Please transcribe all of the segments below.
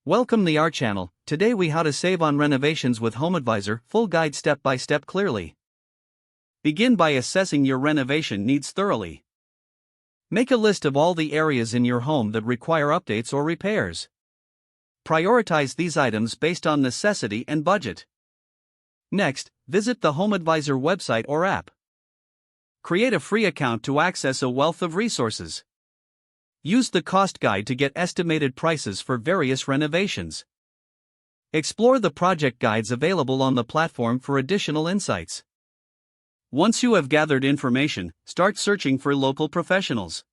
Welcome to our channel. Today we how to save on renovations with HomeAdvisor, full guide step by step clearly. Begin by assessing your renovation needs thoroughly. Make a list of all the areas in your home that require updates or repairs. Prioritize these items based on necessity and budget. Next, visit the HomeAdvisor website or app. Create a free account to access a wealth of resources. Use the cost guide to get estimated prices for various renovations. Explore the project guides available on the platform for additional insights. Once you have gathered information, start searching for local professionals.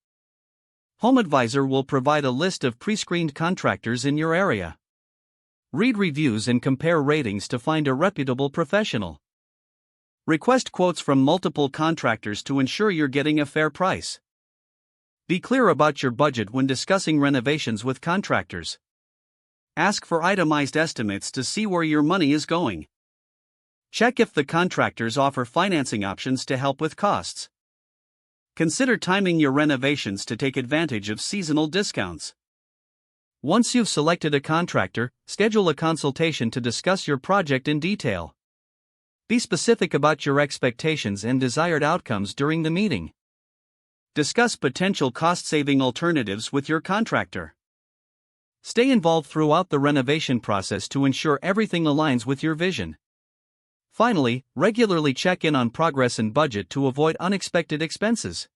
HomeAdvisor will provide a list of pre-screened contractors in your area. Read reviews and compare ratings to find a reputable professional. Request quotes from multiple contractors to ensure you're getting a fair price. Be clear about your budget when discussing renovations with contractors. Ask for itemized estimates to see where your money is going. Check if the contractors offer financing options to help with costs. Consider timing your renovations to take advantage of seasonal discounts. Once you've selected a contractor, schedule a consultation to discuss your project in detail. Be specific about your expectations and desired outcomes during the meeting. Discuss potential cost-saving alternatives with your contractor. Stay involved throughout the renovation process to ensure everything aligns with your vision. Finally, regularly check in on progress and budget to avoid unexpected expenses.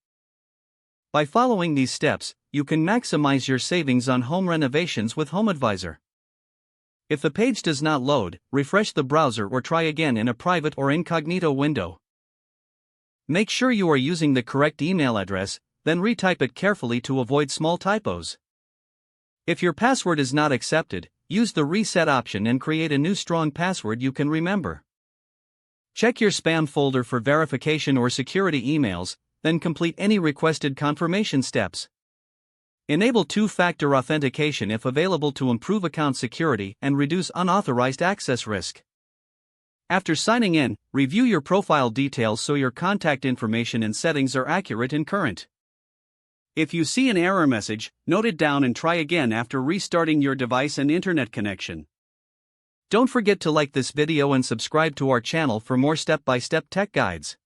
By following these steps, you can maximize your savings on home renovations with HomeAdvisor. If the page does not load, refresh the browser or try again in a private or incognito window. Make sure you are using the correct email address, then retype it carefully to avoid small typos. If your password is not accepted, use the reset option and create a new strong password you can remember. Check your spam folder for verification or security emails, then complete any requested confirmation steps. Enable two-factor authentication if available to improve account security and reduce unauthorized access risk. After signing in, review your profile details so your contact information and settings are accurate and current. If you see an error message, note it down and try again after restarting your device and internet connection. Don't forget to like this video and subscribe to our channel for more step-by-step tech guides.